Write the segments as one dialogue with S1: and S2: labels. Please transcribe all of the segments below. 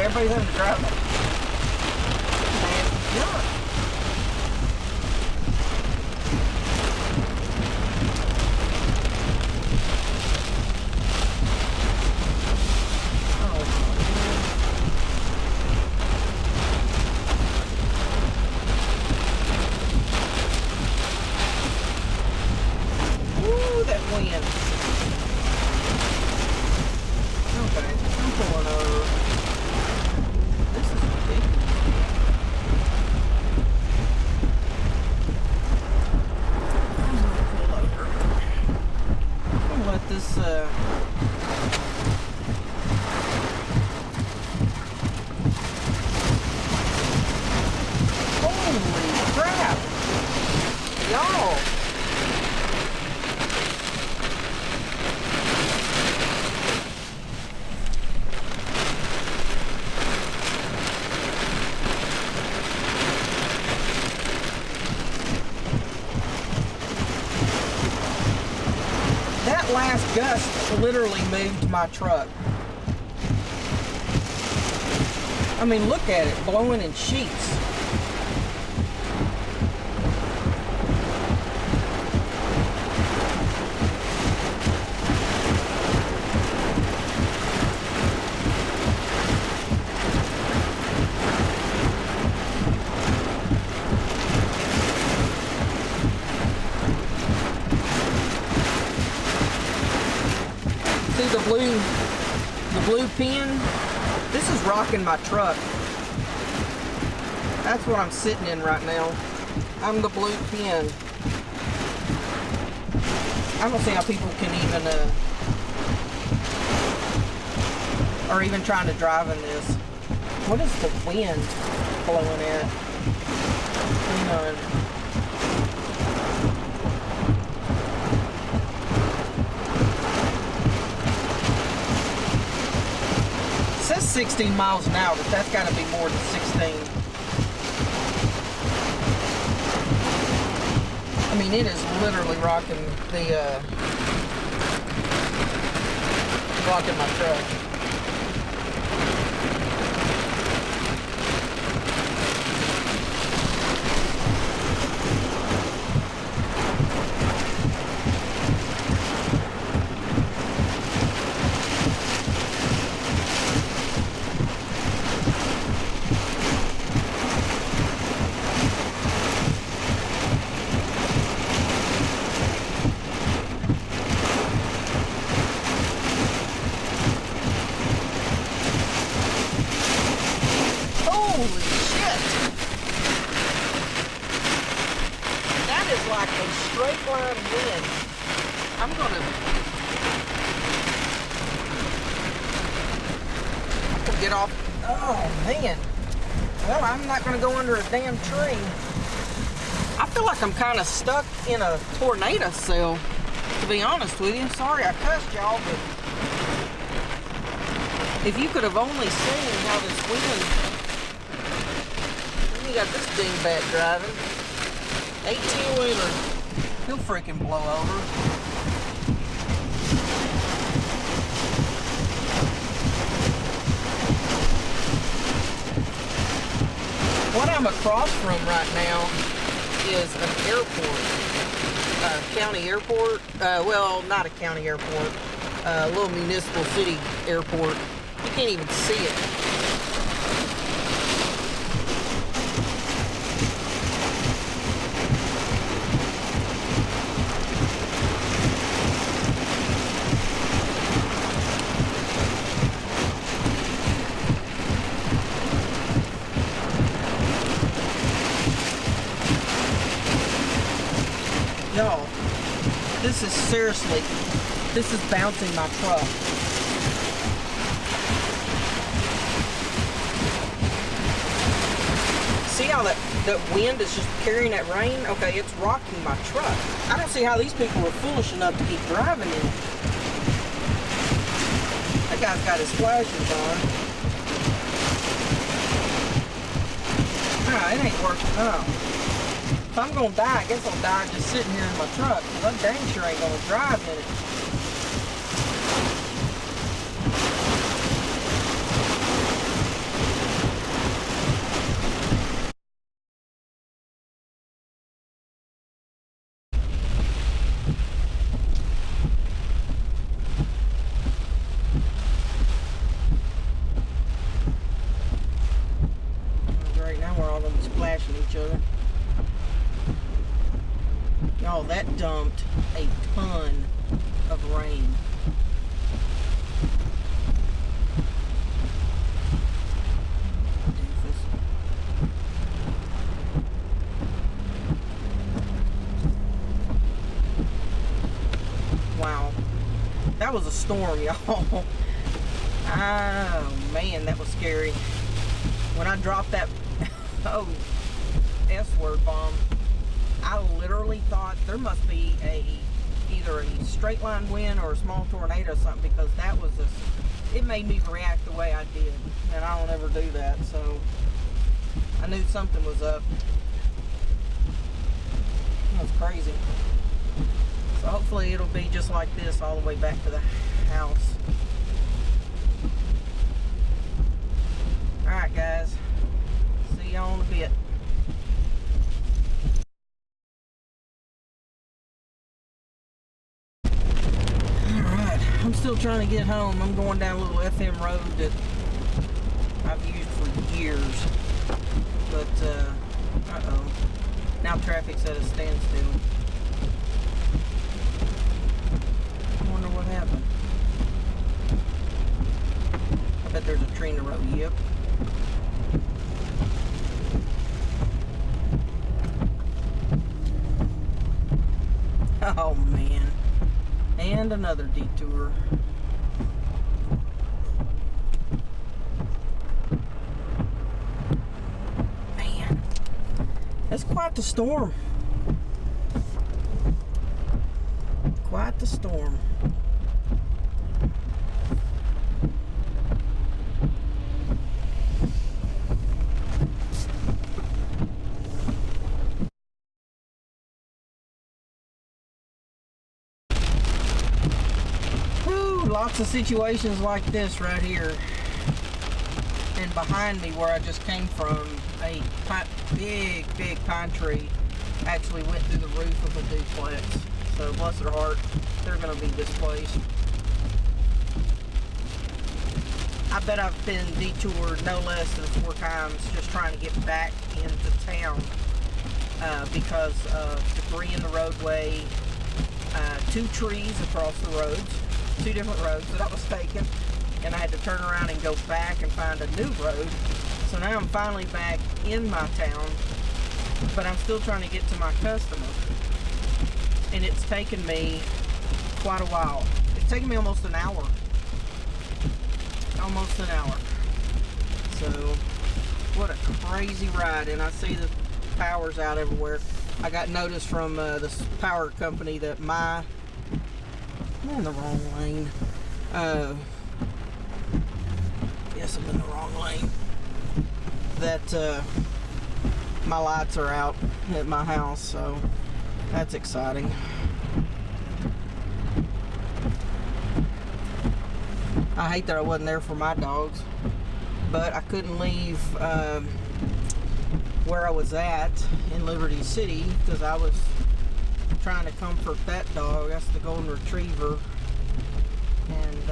S1: everybody's having to drive it. Yeah. Last gust literally moved my truck. I mean, look at it, blowing in sheets. The blue pin, this is rocking my truck. That's what I'm sitting in right now. I'm the blue pin. I don't see how people can even are even trying to drive in this. What is the wind blowing at? Hang on. It says 16 miles an hour, but that's got to be more than 16. I mean, it is literally rocking my truck. Holy shit! That is like a straight line wind. I'm gonna get off. Oh man. Well, I'm not gonna go under a damn tree. I feel like I'm kind of stuck in a tornado cell, to be honest with you. Sorry I cussed y'all, but if you could have only seen how this wind. You got this dingbat driving. 18-wheeler. He'll freaking blow over. What I'm across from right now is an airport. County airport. Well, not a county airport. A little municipal city airport. You can't even see it. Y'all, this is seriously, this is bouncing my truck. See how that wind is just carrying that rain? Okay, it's rocking my truck. I don't see how these people were foolish enough to keep driving in it. That guy's got his flashers on. Nah, it ain't working out. If I'm gonna die, I guess I'll die just sitting here in my truck, because I'm dang sure ain't gonna drive in it. That was a storm, y'all. Oh man, that was scary. When I dropped that S-word bomb, I literally thought there must be either a straight line wind or a small tornado or something, because that was it made me react the way I did, and I don't ever do that, so I knew something was up. That was crazy. So hopefully it'll be just like this all the way back to the house. Alright guys, see y'all in a bit. Alright, I'm still trying to get home. I'm going down a little FM road that I've used for years. But, uh-oh. Now traffic's at a standstill. I wonder what happened. I bet there's a tree in the road. Yep. Oh man. And another detour. Man. That's quite the storm. Quite the storm. Lots of situations like this right here, and behind me where I just came from, a big pine tree actually went through the roof of a duplex. So bless their heart, they're going to be displaced. I bet I've been detoured no less than 4 times just trying to get back into town because of debris in the roadway, 2 trees across the roads. 2 different roads that I was taking, and I had to turn around and go back and find a new road. So now I'm finally back in my town, but I'm still trying to get to my customer, and it's taken me quite a while. It's taken me almost an hour. Almost an hour. So what a crazy ride. And I see the power's out everywhere. I got notice from the power company that I'm in the wrong lane. Yes, I'm in the wrong lane. That my lights are out at my house, so that's exciting. I hate that I wasn't there for my dogs, but I couldn't leave where I was at in Liberty City because I was trying to comfort that dog. That's the golden retriever, and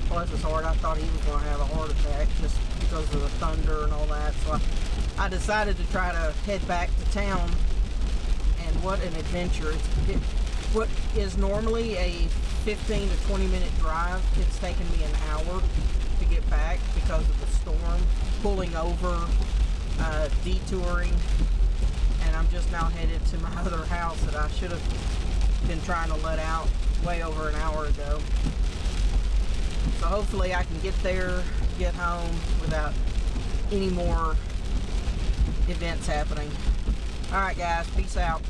S1: bless his heart, I thought he was going to have a heart attack just because of the thunder and all that. So I decided to try to head back to town, and what an adventure. What is normally a 15 to 20 minute drive, it's taken me an hour to get back because of the storm, pulling over, detouring. And I'm just now headed to my other house that I should have been trying to let out way over an hour ago. So hopefully I can get there, get home without any more events happening. Alright guys, peace out.